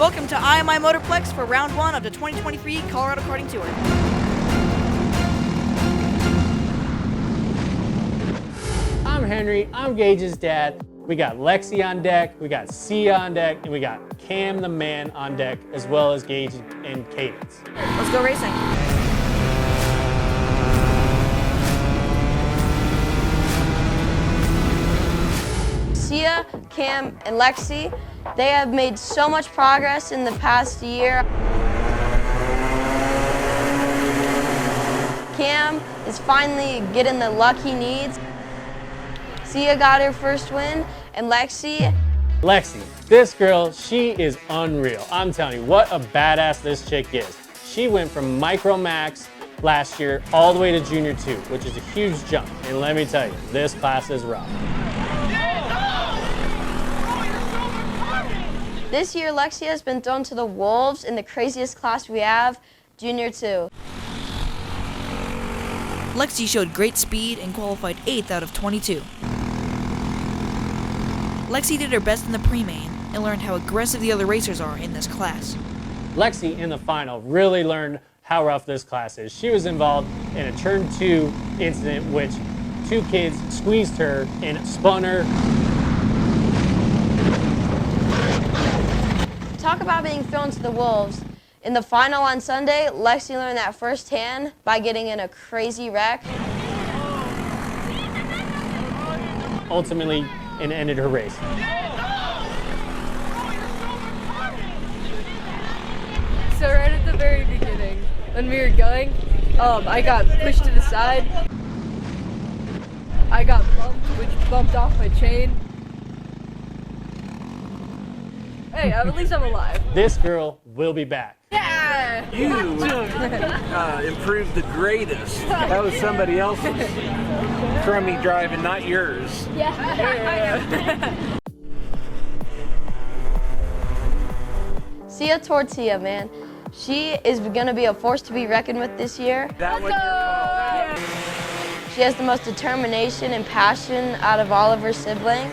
Welcome to IMI Motorplex for round 1 of the 2023 Colorado Karting Tour. I'm Henry, I'm Gage's dad. We got Lexi on deck, we got Sia on deck, and we got Cam the man on deck, as well as Gage and Cadence. Let's go racing. Sia, Cam, and Lexi, they have made so much progress in the past year. Cam is finally getting the luck he needs. Sia got her first win, and Lexi, this girl, she is unreal. I'm telling you, what a badass this chick is. She went from Micro Max last year all the way to Junior 2, which is a huge jump. And let me tell you, this class is rough. this year Lexi has been thrown to the wolves in the craziest class we have, Junior 2. Lexi showed great speed and qualified 8th out of 22. Lexi did her best in the pre-main and learned how aggressive the other racers are in this class. Lexi in the final really learned how rough this class is. She was involved in a turn 2 incident which 2 kids squeezed her and spun her. Talk about being thrown to the wolves. In the final on Sunday, Lexi learned that firsthand by getting in a crazy wreck. Ultimately, it ended her race. So right at the very beginning, when we were going, I got pushed to the side. I got bumped, which bumped off my chain. Hey, at least I'm alive. This girl will be back. Yeah! You improved the greatest. That was somebody else's crummy driving, not yours. Sia Tortilla, man. She is gonna be a force to be reckoned with this year. That was your fault. She has the most determination and passion out of all of her siblings.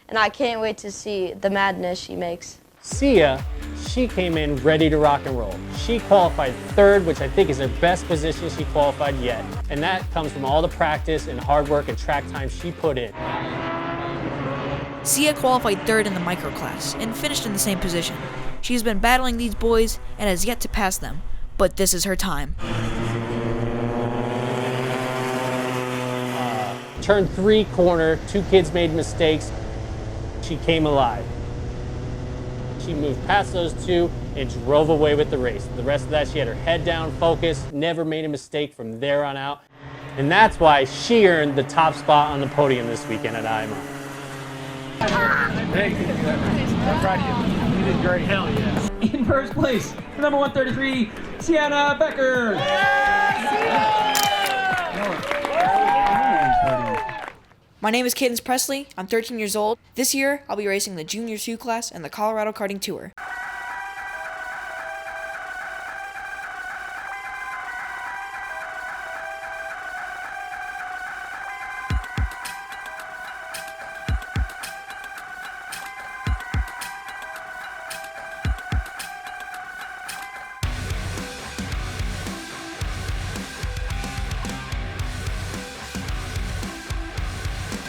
And I can't wait to see the madness she makes. Sia, she came in ready to rock and roll. She qualified 3rd, which I think is her best position she qualified yet. And that comes from all the practice and hard work and track time she put in. Sia qualified 3rd in the micro class and finished in the same position. She has been battling these boys and has yet to pass them, but this is her time. Turn 3 corner, 2 kids made mistakes. She came alive. She moved past those 2 and drove away with the race. The rest of that, she had her head down, focused, never made a mistake from there on out. And that's why she earned the top spot on the podium this weekend at IMI. Hey, I'm proud of you. You did great. Hell yeah. In first place, the number 133, Sienna Becker. My name is Cadence Presley. I'm 13 years old. This year, I'll be racing the Junior 2 class and the Colorado Karting Tour.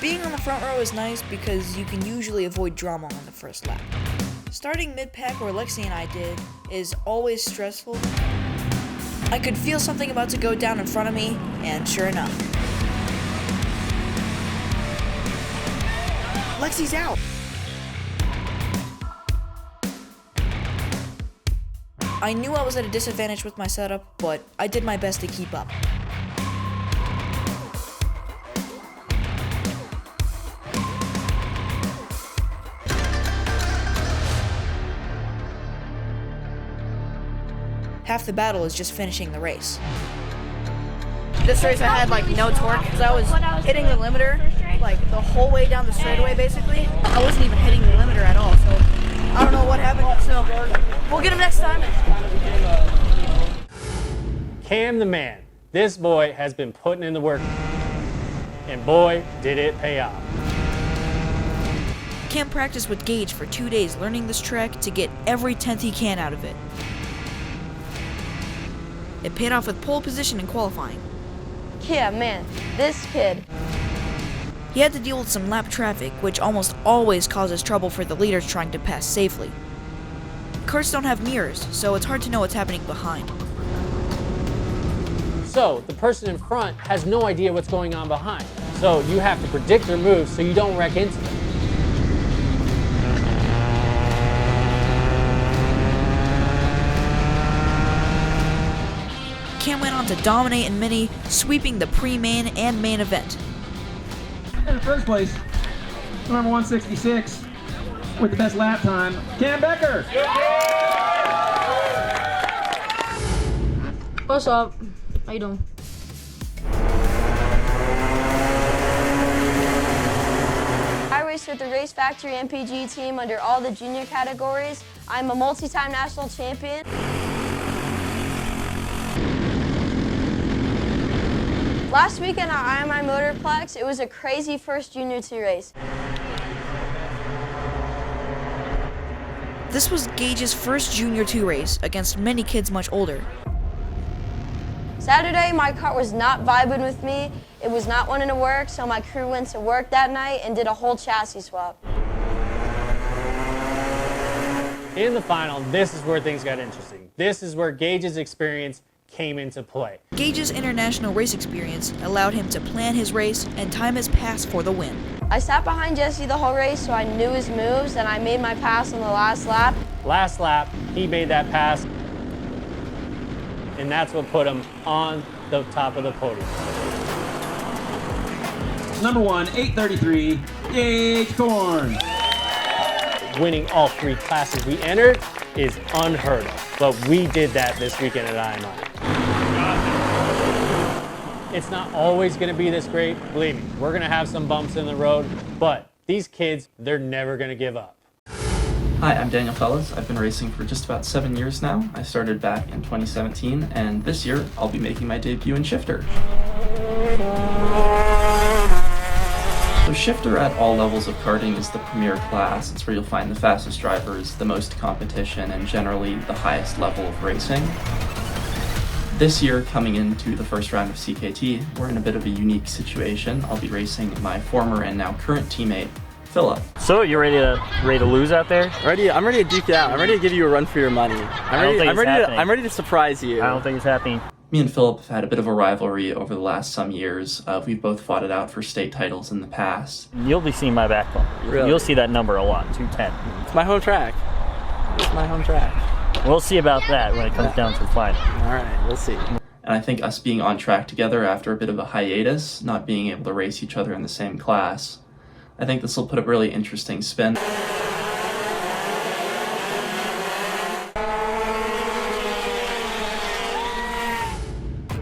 Being on the front row is nice because you can usually avoid drama on the first lap. Starting mid-pack where Lexi and I did is always stressful. I could feel something about to go down in front of me, and sure enough. Lexi's out! I knew I was at a disadvantage with my setup, but I did my best to keep up. Half the battle is just finishing the race. This race I had like no torque because I was hitting the limiter like the whole way down the straightaway basically. I wasn't even hitting the limiter at all, so I don't know what happened, so we'll get him next time. Cam the man. This boy has been putting in the work, and boy, did it pay off. Cam practiced with Gage for 2 days learning this track to get every 10th he can out of it. It paid off with pole position in qualifying. Yeah, man, this kid. He had to deal with some lap traffic, which almost always causes trouble for the leaders trying to pass safely. Karts don't have mirrors, so it's hard to know what's happening behind. So the person in front has no idea what's going on behind. So you have to predict their moves so you don't wreck into them. Cam went on to dominate in Mini, sweeping the pre-main and main event. In first place, number 166, with the best lap time, Cam Becker. What's up? How you doing? I race with the Race Factory MPG team under all the junior categories. I'm a multi-time national champion. Last weekend at IMI Motorplex, it was a crazy first Junior 2 race. This was Gage's first Junior 2 race against many kids much older. Saturday, my kart was not vibing with me. It was not wanting to work, so my crew went to work that night and did a whole chassis swap. In the final, this is where things got interesting. This is where Gage's experience came into play. Gage's international race experience allowed him to plan his race and time his pass for the win. I sat behind Jesse the whole race, so I knew his moves, and I made my pass on the last lap. Last lap, he made that pass, and that's what put him on the top of the podium. Number 1, 833, Gage Korn. Winning all 3 classes we entered is unheard of, but we did that this weekend at IMI. It's not always going to be this great. Believe me, we're going to have some bumps in the road, but these kids, they're never going to give up. Hi, I'm Daniel Fellas. I've been racing for just about 7 years now. I started back in 2017, and this year I'll be making my debut in Shifter. So Shifter at all levels of karting is the premier class. It's where you'll find the fastest drivers, the most competition, and generally the highest level of racing. This year, coming into the first round of CKT, we're in a bit of a unique situation. I'll be racing my former and now current teammate, Filip. So you're ready to lose out there? I'm ready to duke it out. I'm ready to give you a run for your money. I'm ready to surprise you. I don't think it's happening. Me and Filip have had a bit of a rivalry over the last some years. We've both fought it out for state titles in the past. You'll be seeing my backbone. Really? You'll see that number a lot, 210. It's my home track. It's my home track. We'll see about that when it comes down to the final. All right, we'll see. And I think us being on track together after a bit of a hiatus, not being able to race each other in the same class, I think this will put a really interesting spin.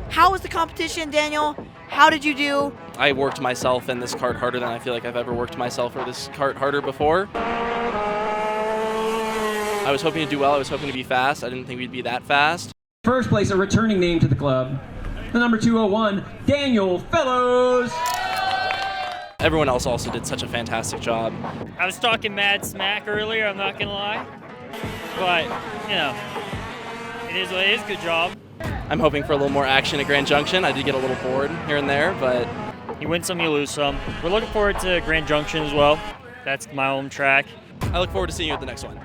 How was the competition, Daniel? How did you do? I worked myself in this kart harder than I feel like I've ever worked myself or this kart harder before. I was hoping to do well. I was hoping to be fast. I didn't think we'd be that fast. First place, a returning name to the club, the number 201, Daniel Fellows. Everyone else also did such a fantastic job. I was talking mad smack earlier, I'm not gonna lie. But, you know, it is what it is, good job. I'm hoping for a little more action at Grand Junction. I did get a little bored here and there, but... You win some, you lose some. We're looking forward to Grand Junction as well. That's my home track. I look forward to seeing you at the next one.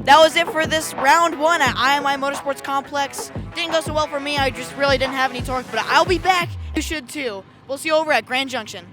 That was it for this round 1 at IMI Motorsports Complex. Didn't go so well for me, I just really didn't have any torque, but I'll be back. You should too. We'll see you over at Grand Junction.